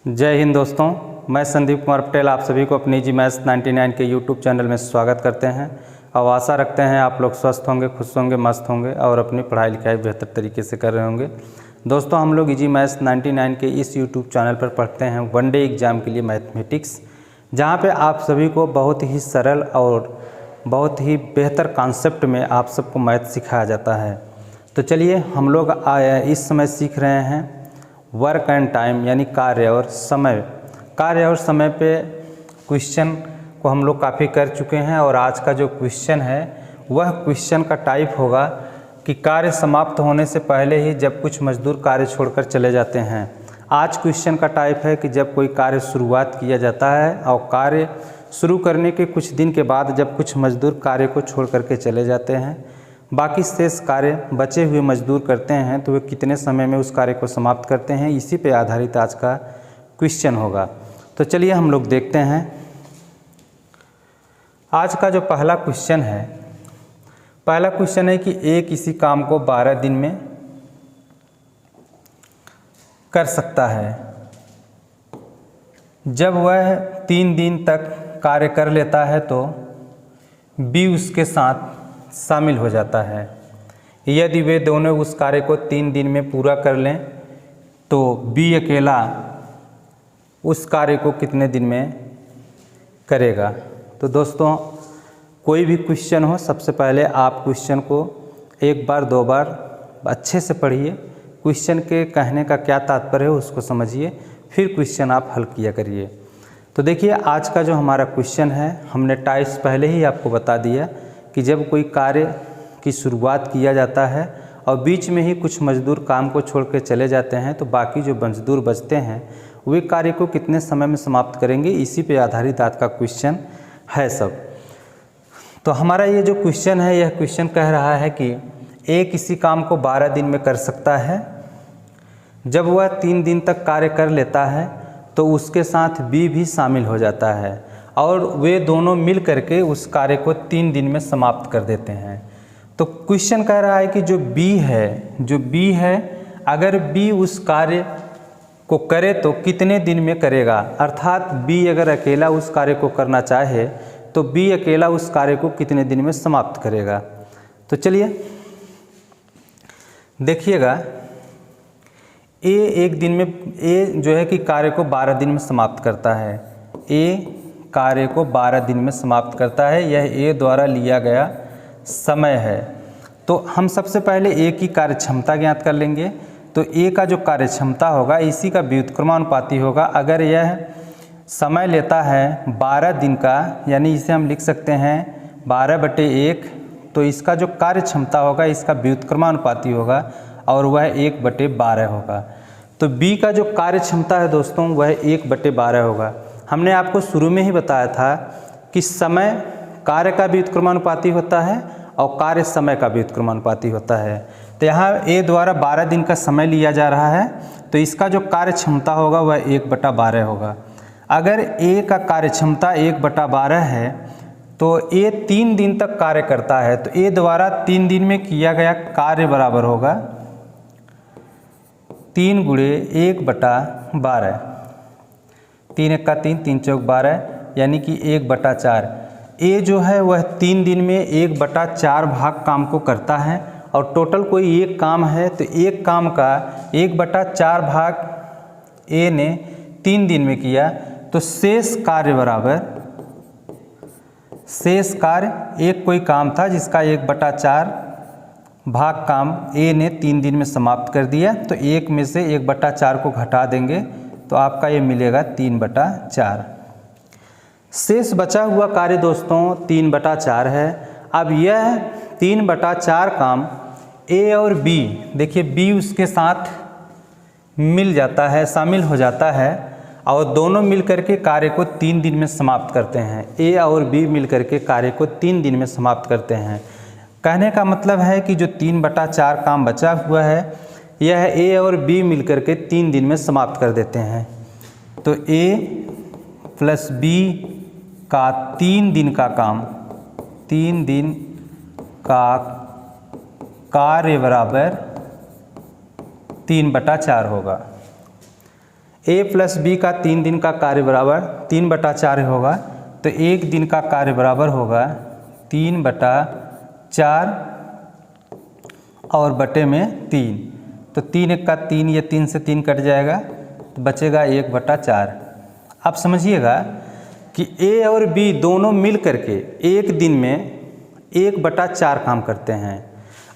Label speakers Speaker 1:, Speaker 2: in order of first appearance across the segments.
Speaker 1: जय हिंद दोस्तों, मैं संदीप कुमार पटेल आप सभी को अपनी जी मैथ्स 99 के यूट्यूब चैनल में स्वागत करते हैं और आशा रखते हैं आप लोग स्वस्थ होंगे, खुश होंगे, मस्त होंगे और अपनी पढ़ाई लिखाई बेहतर तरीके से कर रहे होंगे। दोस्तों, हम लोग जी मैथ्स 99 के इस यूट्यूब चैनल पर पढ़ते हैं वनडे एग्ज़ाम के लिए मैथमेटिक्स, जहाँ पे आप सभी को बहुत ही सरल और बहुत ही बेहतर कॉन्सेप्ट में आप सबको मैथ सिखाया जाता है। तो चलिए हम लोग इस समय सीख रहे हैं वर्क एंड टाइम, यानी कार्य और समय पे क्वेश्चन को हम लोग काफ़ी कर चुके हैं और आज का जो क्वेश्चन है वह क्वेश्चन का टाइप होगा कि कार्य समाप्त होने से पहले ही जब कुछ मजदूर कार्य छोड़कर चले जाते हैं। आज क्वेश्चन का टाइप है कि जब कोई कार्य शुरुआत किया जाता है और कार्य शुरू करने के कुछ दिन के बाद जब कुछ मजदूर कार्य को छोड़ करके चले जाते हैं, बाकी शेष कार्य बचे हुए मजदूर करते हैं तो वे कितने समय में उस कार्य को समाप्त करते हैं, इसी पे आधारित आज का क्वेश्चन होगा। तो चलिए हम लोग देखते हैं। आज का जो पहला क्वेश्चन है कि ए किसी काम को 12 दिन में कर सकता है। जब वह 3 दिन तक कार्य कर लेता है तो बी उसके साथ शामिल हो जाता है। यदि वे दोनों उस कार्य को 3 दिन में पूरा कर लें तो बी अकेला उस कार्य को कितने दिन में करेगा। तो दोस्तों, कोई भी क्वेश्चन हो, सबसे पहले आप क्वेश्चन को एक बार दो बार अच्छे से पढ़िए, क्वेश्चन के कहने का क्या तात्पर्य है उसको समझिए, फिर क्वेश्चन आप हल किया करिए। तो देखिए आज का जो हमारा क्वेश्चन है, हमने टाइप्स पहले ही आपको बता दिया कि जब कोई कार्य की शुरुआत किया जाता है और बीच में ही कुछ मजदूर काम को छोड़ के चले जाते हैं तो बाकी जो मजदूर बचते हैं वे कार्य को कितने समय में समाप्त करेंगे, इसी पे आधारित आज का क्वेश्चन है सब। तो हमारा ये जो क्वेश्चन है, यह क्वेश्चन कह रहा है कि ए किसी काम को 12 दिन में कर सकता है। जब वह 3 दिन तक कार्य कर लेता है तो उसके साथ बी भी शामिल हो जाता है और वे दोनों मिल करके उस कार्य को 3 दिन में समाप्त कर देते हैं। तो क्वेश्चन कह रहा है कि जो बी है अगर बी उस कार्य को करे तो कितने दिन में करेगा। अर्थात बी अगर अकेला उस कार्य को करना चाहे तो बी अकेला उस कार्य को कितने दिन में समाप्त करेगा। तो चलिए देखिएगा, ए जो है कि कार्य को 12 दिन में समाप्त करता है। ए कार्य को 12 दिन में समाप्त करता है, यह ए द्वारा लिया गया समय है। तो हम सबसे पहले ए की कार्य क्षमता ज्ञात कर लेंगे। तो ए का जो कार्य क्षमता होगा इसी का व्युत्क्रमानुपाती होगा। अगर यह समय लेता है 12 दिन का, यानी इसे हम लिख सकते हैं 12/1, तो इसका जो कार्य क्षमता होगा इसका व्युत्क्रमानुपाती होगा और वह 1/12 होगा। तो बी का जो कार्य क्षमता है दोस्तों वह 1/12 होगा। हमने आपको शुरू में ही बताया था कि समय कार्य का व्युत्क्रमानुपाती होता है और कार्य समय का व्युत्क्रमानुपाती होता है। तो यहाँ ए द्वारा 12 दिन का समय लिया जा रहा है तो इसका जो कार्य क्षमता होगा वह 1/12 होगा। अगर ए का कार्य क्षमता 1/12 है तो ए 3 दिन तक कार्य करता है, तो ए द्वारा 3 दिन में किया गया कार्य बराबर होगा 3 × 1/12, 3 × 1 = 3, 3 × 4 = 12, यानी कि 1/4। ए जो है वह 3 दिन में 1/4 भाग काम को करता है और टोटल कोई एक काम है तो एक काम का 1/4 भाग ए ने 3 दिन में किया तो शेष कार्य एक कोई काम था जिसका 1/4 भाग काम ए ने 3 दिन में समाप्त कर दिया, तो 1 में से 1/4 को घटा देंगे तो आपका ये मिलेगा 3/4। शेष बचा हुआ कार्य दोस्तों 3/4 है। अब यह 3/4 काम ए और बी, देखिए बी उसके साथ मिल जाता है, शामिल हो जाता है और दोनों मिलकर के कार्य को 3 दिन में समाप्त करते हैं। ए और बी मिलकर के कार्य को 3 दिन में समाप्त करते हैं। कहने का मतलब है कि जो 3/4 काम बचा हुआ है यह ए और बी मिलकर के 3 दिन में समाप्त कर देते हैं। तो ए प्लस बी का 3 दिन का काम, 3 दिन का कार्य बराबर 3/4 होगा। ए प्लस बी का 3 दिन का कार्य बराबर 3/4 होगा, तो 1 दिन का कार्य बराबर होगा 3/4 और बटे में 3, तो 3 1 का 3, ये 3 से 3 कट जाएगा तो बचेगा 1/4। अब समझिएगा कि ए और बी दोनों मिल करके एक दिन में 1/4 काम करते हैं,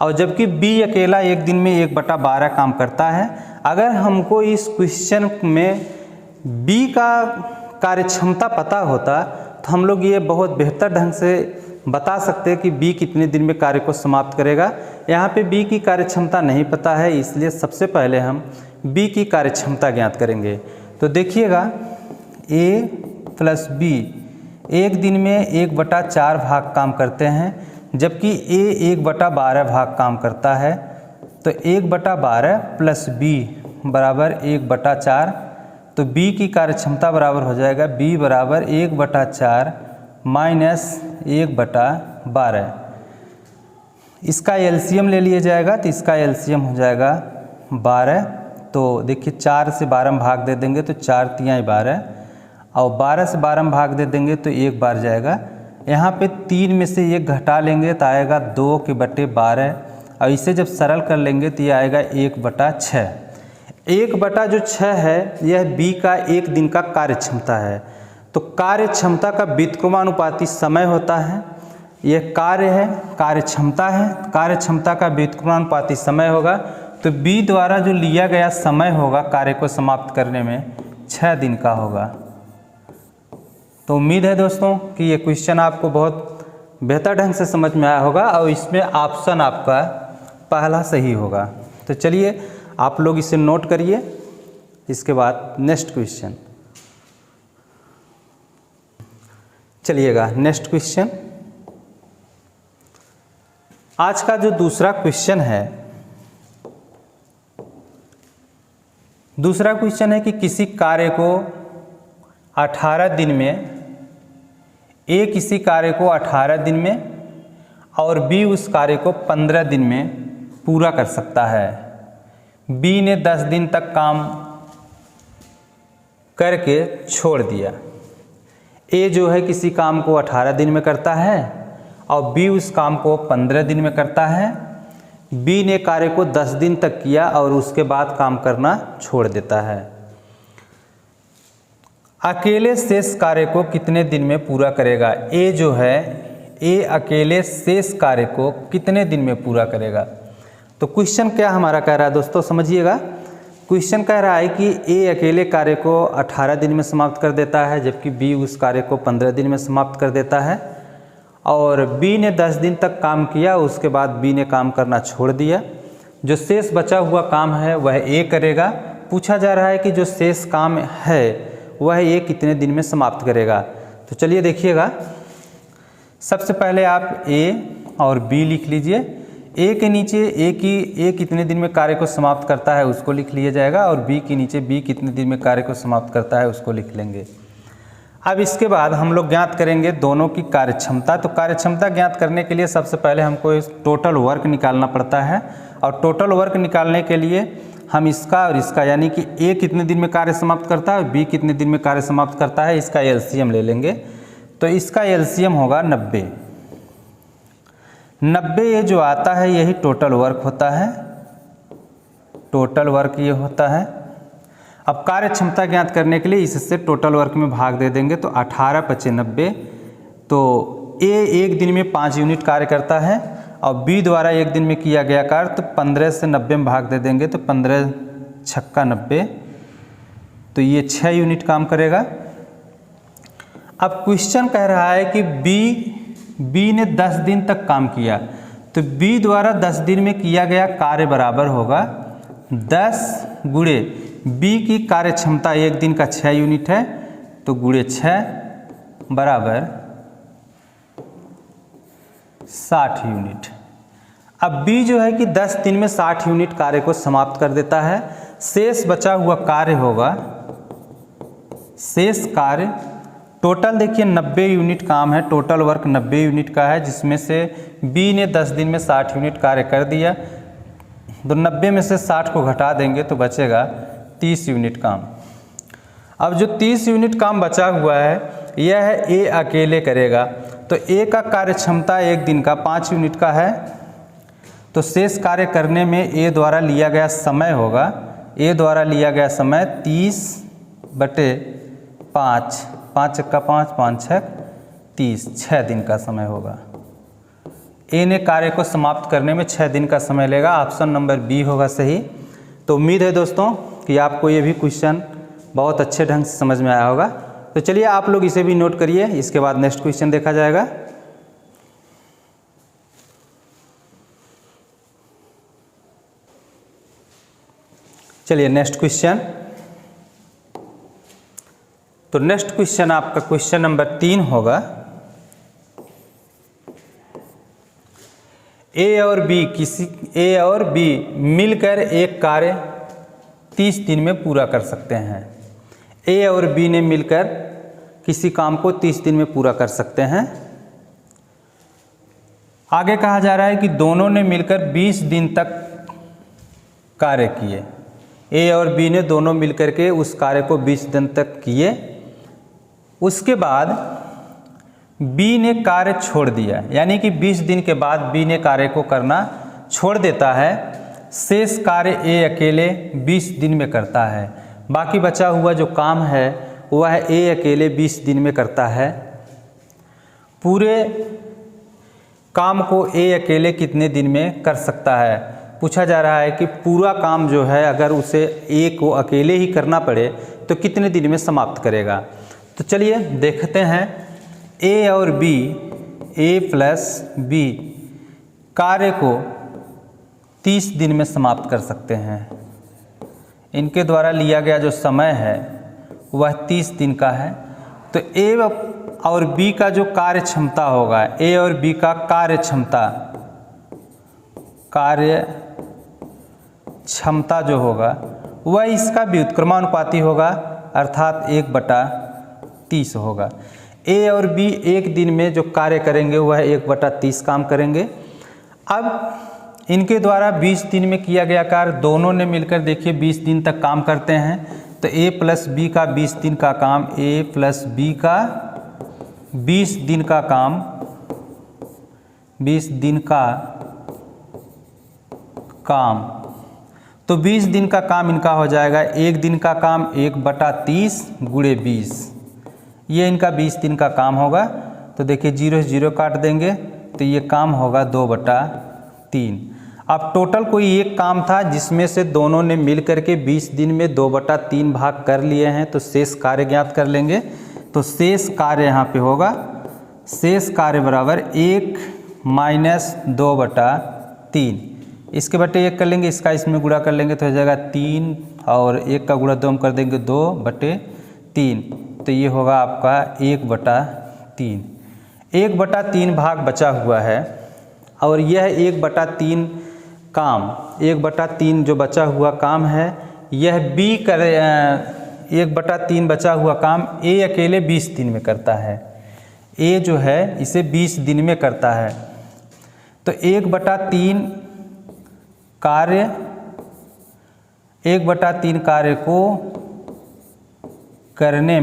Speaker 1: और जबकि बी अकेला एक दिन में 1/12 काम करता है। अगर हमको इस क्वेश्चन में बी का कार्यक्षमता पता होता तो हम लोग ये बहुत बेहतर ढंग से बता सकते हैं कि बी कितने दिन में कार्य को समाप्त करेगा। यहाँ पे बी की कार्यक्षमता नहीं पता है, इसलिए सबसे पहले हम बी की कार्यक्षमता ज्ञात करेंगे। तो देखिएगा ए प्लस बी एक दिन में 1/4 भाग काम करते हैं, जबकि ए 1/12 भाग काम करता है। तो 1/12 प्लस बी बराबर 1/4, तो बी की कार्यक्षमता बराबर हो जाएगा बी बराबर 1/4 माइनस 1/12। इसका एलसीएम ले लिया जाएगा, तो इसका एलसीएम हो जाएगा 12। तो देखिए 4 से 12 में भाग दे देंगे तो 4 तियाँ 12, और 12 से 12 में भाग दे देंगे तो 1 बार जाएगा। यहाँ पे 3 में से 1 घटा लेंगे तो आएगा 2/12, और इसे जब सरल कर लेंगे तो ये आएगा 1/6। 1/6 है यह बी का एक दिन का कार्यक्षमता है। तो कार्यक्षमता का व्युत्क्रमानुपाती समय होता है, यह कार्य है, कार्यक्षमता है, कार्यक्षमता का व्युत्क्रमानुपाती समय होगा। तो बी द्वारा जो लिया गया समय होगा कार्य को समाप्त करने में 6 दिन का होगा। तो उम्मीद है दोस्तों कि ये क्वेश्चन आपको बहुत बेहतर ढंग से समझ में आया होगा, और इसमें ऑप्शन आपका पहला सही होगा। तो चलिए आप लोग इसे नोट करिए। इसके बाद नेक्स्ट क्वेश्चन, चलिएगा नेक्स्ट क्वेश्चन। आज का जो दूसरा क्वेश्चन है, दूसरा क्वेश्चन है कि किसी कार्य को 18 दिन में, ए किसी कार्य को 18 दिन में और बी उस कार्य को 15 दिन में पूरा कर सकता है। बी ने 10 दिन तक काम करके छोड़ दिया। ए जो है किसी काम को 18 दिन में करता है और बी उस काम को 15 दिन में करता है। बी ने कार्य को 10 दिन तक किया और उसके बाद काम करना छोड़ देता है। अकेले शेष कार्य को कितने दिन में पूरा करेगा? ए जो है, ए अकेले शेष कार्य को कितने दिन में पूरा करेगा? तो क्वेश्चन क्या हमारा कह रहा है दोस्तों, समझिएगा। क्वेश्चन कह रहा है कि ए अकेले कार्य को 18 दिन में समाप्त कर देता है, जबकि बी उस कार्य को 15 दिन में समाप्त कर देता है। और बी ने 10 दिन तक काम किया, उसके बाद बी ने काम करना छोड़ दिया। जो शेष बचा हुआ काम है वह ए करेगा। पूछा जा रहा है कि जो शेष काम है वह ए कितने दिन में समाप्त करेगा। तो चलिए देखिएगा, सबसे पहले आप ए और बी लिख लीजिए। ए के नीचे ए कितने दिन में कार्य को समाप्त करता है उसको लिख लिया जाएगा, और बी के नीचे बी कितने दिन में कार्य को समाप्त करता है उसको लिख लेंगे। अब इसके बाद हम लोग ज्ञात करेंगे दोनों की कार्यक्षमता। तो कार्यक्षमता ज्ञात करने के लिए सबसे पहले हमको इस टोटल वर्क निकालना पड़ता है, और टोटल वर्क निकालने के लिए हम इसका और इसका, यानी कि ए कितने दिन में कार्य समाप्त करता है, बी कितने दिन में कार्य समाप्त करता है, इसका एलसीएम ले लेंगे। तो इसका एलसीएम होगा 90। 90 ये जो आता है यही टोटल वर्क होता है, टोटल वर्क ये होता है। अब कार्य क्षमता ज्ञात करने के लिए इससे टोटल वर्क में भाग दे देंगे, तो 18 × 90। तो ए एक दिन में 5 यूनिट कार्य करता है और बी द्वारा एक दिन में किया गया कार्य, तो 15 से 90 में भाग दे देंगे, तो 15 × 6 = 90, तो ये 6 यूनिट काम करेगा। अब क्वेश्चन कह रहा है कि बी ने 10 दिन तक काम किया, तो बी द्वारा 10 दिन में किया गया कार्य बराबर होगा 10 गुणे बी की कार्य क्षमता एक दिन का 6 यूनिट है, तो गुणे 6 बराबर 60 यूनिट। अब बी जो है कि 10 दिन में 60 यूनिट कार्य को समाप्त कर देता है। शेष बचा हुआ कार्य होगा, शेष कार्य टोटल देखिए 90 यूनिट काम है, टोटल वर्क 90 यूनिट का है, जिसमें से बी ने 10 दिन में 60 यूनिट कार्य कर दिया। तो 90 में से 60 को घटा देंगे तो बचेगा 30 यूनिट काम। अब जो 30 यूनिट काम बचा हुआ है यह ए अकेले करेगा, तो ए का कार्य क्षमता एक दिन का 5 यूनिट का है, तो शेष कार्य करने में ए द्वारा लिया गया समय होगा, ए द्वारा लिया गया समय 30/5, 5 × 5 5 × 30, 6 दिन का समय होगा। ए ने कार्य को समाप्त करने में 6 दिन का समय लेगा। ऑप्शन नंबर बी होगा सही। तो उम्मीद है दोस्तों कि आपको ये भी क्वेश्चन बहुत अच्छे ढंग से समझ में आया होगा। तो चलिए आप लोग इसे भी नोट करिए, इसके बाद नेक्स्ट क्वेश्चन देखा जाएगा। चलिए नेक्स्ट क्वेश्चन। तो नेक्स्ट क्वेश्चन आपका क्वेश्चन नंबर 3 होगा। ए और बी मिलकर एक कार्य 30 दिन में पूरा कर सकते हैं। ए और बी ने मिलकर किसी काम को 30 दिन में पूरा कर सकते हैं। आगे कहा जा रहा है कि दोनों ने मिलकर 20 दिन तक कार्य किए। ए और बी ने दोनों मिलकर के उस कार्य को 20 दिन तक किए। उसके बाद बी ने कार्य छोड़ दिया, यानी कि 20 दिन के बाद बी ने कार्य को करना छोड़ देता है। शेष कार्य ए अकेले 20 दिन में करता है। बाकी बचा हुआ जो काम है वह ए अकेले 20 दिन में करता है। पूरे काम को ए अकेले कितने दिन में कर सकता है? पूछा जा रहा है कि पूरा काम जो है अगर उसे ए को अकेले ही करना पड़े तो कितने दिन में समाप्त करेगा। तो चलिए देखते हैं। ए और बी, ए प्लस बी कार्य को 30 दिन में समाप्त कर सकते हैं। इनके द्वारा लिया गया जो समय है वह 30 दिन का है। तो ए और बी का जो कार्य क्षमता होगा, ए और बी का कार्य क्षमता जो होगा वह इसका व्युत्क्रमानुपाती होगा, अर्थात 1/30 होगा। ए और बी एक दिन में जो कार्य करेंगे वह 1/30 काम करेंगे। अब इनके द्वारा 20 दिन में किया गया कार्य दोनों ने मिलकर देखिए 20 दिन तक काम करते हैं। तो ए प्लस बी का 20 दिन का काम, ए प्लस बी का 20 दिन का काम, 20 दिन का काम। तो 20 दिन का काम इनका हो जाएगा, एक दिन का काम 1/30 × 20, ये इनका 20 दिन का काम होगा। तो देखिए 0 0 काट देंगे तो ये काम होगा 2/3। अब टोटल कोई एक काम था जिसमें से दोनों ने मिल करके 20 दिन में 2/3 भाग कर लिए हैं, तो शेष कार्य ज्ञात कर लेंगे। तो शेष कार्य यहाँ पे होगा, शेष कार्य बराबर 1 - 2/3। इसके बटे 1 कर लेंगे, इसका इसमें गुणा कर लेंगे तो हो जाएगा 3, और 1 का गुणा 2 हम कर देंगे 2/3। तो ये होगा आपका 1/3। 1/3 भाग बचा हुआ है, और यह 1/3 काम, 1/3 जो बचा हुआ काम है यह बी करे 1/3 बचा हुआ काम ए अकेले 20 दिन में करता है। ए जो है इसे 20 दिन में करता है। तो 1/3 कार्य, 1/3 कार्य को करने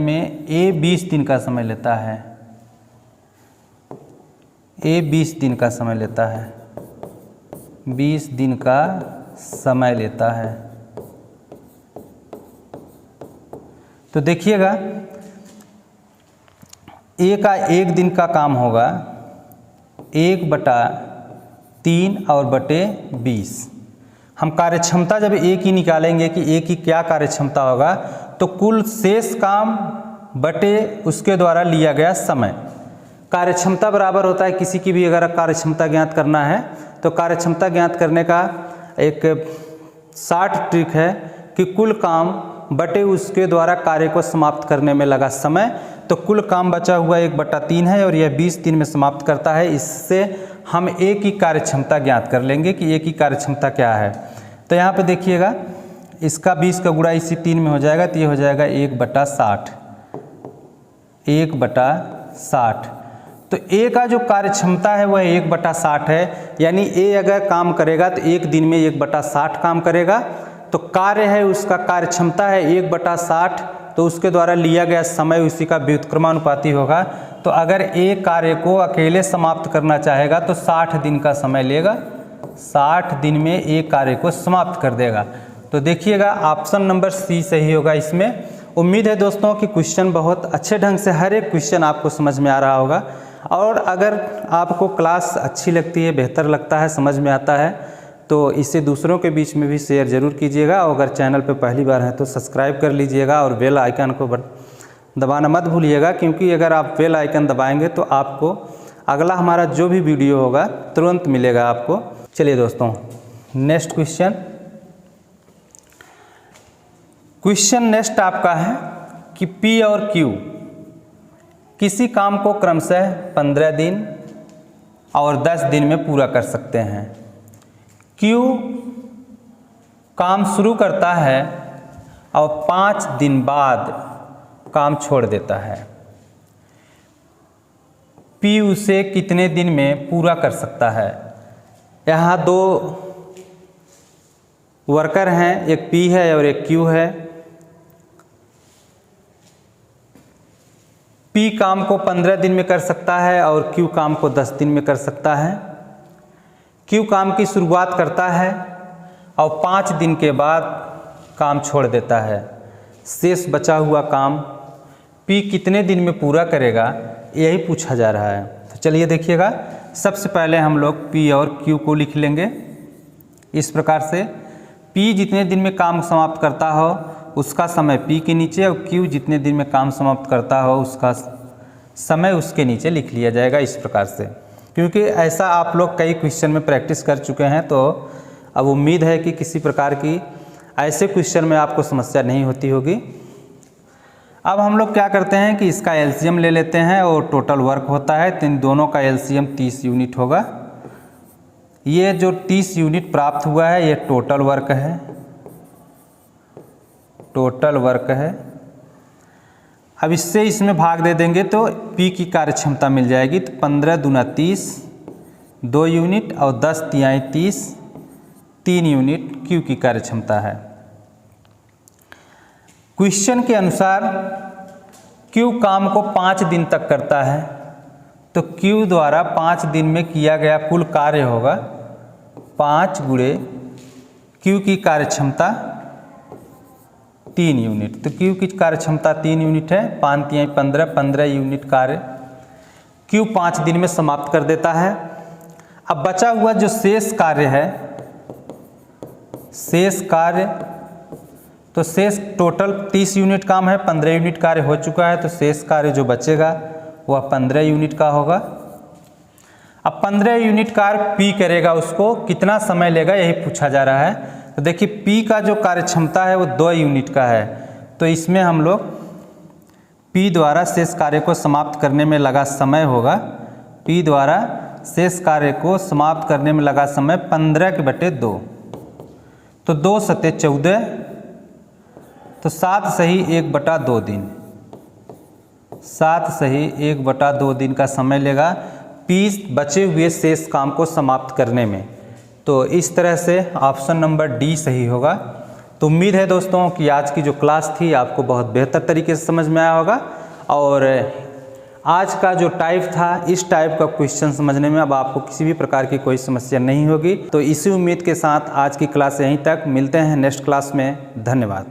Speaker 1: में ए 20 दिन का समय लेता है। ए 20 दिन का समय लेता है, 20 दिन का समय लेता है। तो देखिएगा ए का 1 दिन का काम होगा 1/3 और बटे 20। हम कार्य क्षमता जब ए की निकालेंगे कि ए की क्या कार्य क्षमता होगा, तो कुल शेष काम बटे उसके द्वारा लिया गया समय। कार्य क्षमता बराबर होता है, किसी की भी अगर कार्य क्षमता ज्ञात करना है तो कार्य क्षमता ज्ञात करने का एक शॉर्ट ट्रिक है कि कुल काम बटे उसके द्वारा कार्य को समाप्त करने में लगा समय। तो कुल काम बचा हुआ 1/3 है और यह 20 दिन में समाप्त करता है। इससे हम ए की कार्य क्षमता ज्ञात कर लेंगे कि ए की कार्य क्षमता क्या है। तो यहाँ पे देखिएगा इसका 20 का गुणा इसी 3 में हो जाएगा, तो ये हो जाएगा 1/60, 1/60। तो ए का जो कार्य क्षमता है वह 1/60 है, यानी ए अगर काम करेगा तो एक दिन में 1/60 काम करेगा। तो कार्य है उसका कार्य क्षमता है 1/60, तो उसके द्वारा लिया गया समय उसी का व्युत्क्रमानुपाती होगा। तो अगर एक कार्य को अकेले समाप्त करना चाहेगा तो 60 दिन का समय लेगा, 60 दिन में एक कार्य को समाप्त कर देगा। तो देखिएगा ऑप्शन नंबर सी सही होगा इसमें। उम्मीद है दोस्तों कि क्वेश्चन बहुत अच्छे ढंग से हर एक क्वेश्चन आपको समझ में आ रहा होगा। और अगर आपको क्लास अच्छी लगती है, बेहतर लगता है, समझ में आता है, तो इसे दूसरों के बीच में भी शेयर ज़रूर कीजिएगा। और अगर चैनल पर पहली बार हैं तो सब्सक्राइब कर लीजिएगा और बेल आइकन को दबाना मत भूलिएगा, क्योंकि अगर आप बेल आइकन दबाएंगे तो आपको अगला हमारा जो भी वीडियो होगा तुरंत मिलेगा आपको। चलिए दोस्तों, नेक्स्ट क्वेश्चन नेक्स्ट आपका है कि P और Q किसी काम को क्रमशः 15 दिन और 10 दिन में पूरा कर सकते हैं। Q काम शुरू करता है और 5 दिन बाद काम छोड़ देता है। P उसे कितने दिन में पूरा कर सकता है? यहाँ दो वर्कर हैं, एक P है और एक Q है। P काम को 15 दिन में कर सकता है और Q काम को 10 दिन में कर सकता है। Q काम की शुरुआत करता है और 5 दिन के बाद काम छोड़ देता है। शेष बचा हुआ काम P कितने दिन में पूरा करेगा, यही पूछा जा रहा है। तो चलिए देखिएगा, सबसे पहले हम लोग P और Q को लिख लेंगे इस प्रकार से। P जितने दिन में काम समाप्त करता हो उसका समय P के नीचे, और Q जितने दिन में काम समाप्त करता हो उसका समय उसके नीचे लिख लिया जाएगा इस प्रकार से। क्योंकि ऐसा आप लोग कई क्वेश्चन में प्रैक्टिस कर चुके हैं, तो अब उम्मीद है कि किसी प्रकार की ऐसे क्वेश्चन में आपको समस्या नहीं होती होगी। अब हम लोग क्या करते हैं कि इसका एलसीएम ले लेते हैं और टोटल वर्क होता है, तो इन दोनों का एलसीएम 30 यूनिट होगा। ये जो 30 यूनिट प्राप्त हुआ है ये टोटल वर्क है, टोटल वर्क है। अब इससे इसमें भाग दे देंगे तो P की कार्य क्षमता मिल जाएगी। तो 15 दूना 30, 2 यूनिट, और 10 तिहाई 30, 3 यूनिट Q की कार्य क्षमता है। क्वेश्चन के अनुसार Q काम को 5 दिन तक करता है, तो Q द्वारा 5 दिन में किया गया कुल कार्य होगा 5 गुणे Q की कार्य क्षमता 3 यूनिट। तो Q की कार्य क्षमता 3 यूनिट है, 5 तिहाई 15, 15 यूनिट कार्य Q 5 दिन में समाप्त कर देता है। अब बचा हुआ जो शेष कार्य है, शेष कार्य, तो शेष टोटल 30 यूनिट काम है, 15 यूनिट कार्य हो चुका है, तो शेष कार्य जो बचेगा वह 15 यूनिट का होगा। अब 15 यूनिट कार्य P करेगा, उसको कितना समय लेगा यही पूछा जा रहा है। तो देखिए P का जो कार्य क्षमता है वो 2 यूनिट का है, तो इसमें हम लोग P द्वारा शेष कार्य को समाप्त करने में लगा समय होगा, P द्वारा शेष कार्य को समाप्त करने में लगा समय 15/2, तो 2 सते 14, तो 7 सही 1/2 दिन, 7 सही 1/2 दिन का समय लेगा P बचे हुए शेष काम को समाप्त करने में। तो इस तरह से ऑप्शन नंबर डी सही होगा। तो उम्मीद है दोस्तों कि आज की जो क्लास थी आपको बहुत बेहतर तरीके से समझ में आया होगा। और आज का जो टाइप था, इस टाइप का क्वेश्चन समझने में अब आपको किसी भी प्रकार की कोई समस्या नहीं होगी। तो इसी उम्मीद के साथ आज की क्लास यहीं तक, मिलते हैं नेक्स्ट क्लास में। धन्यवाद।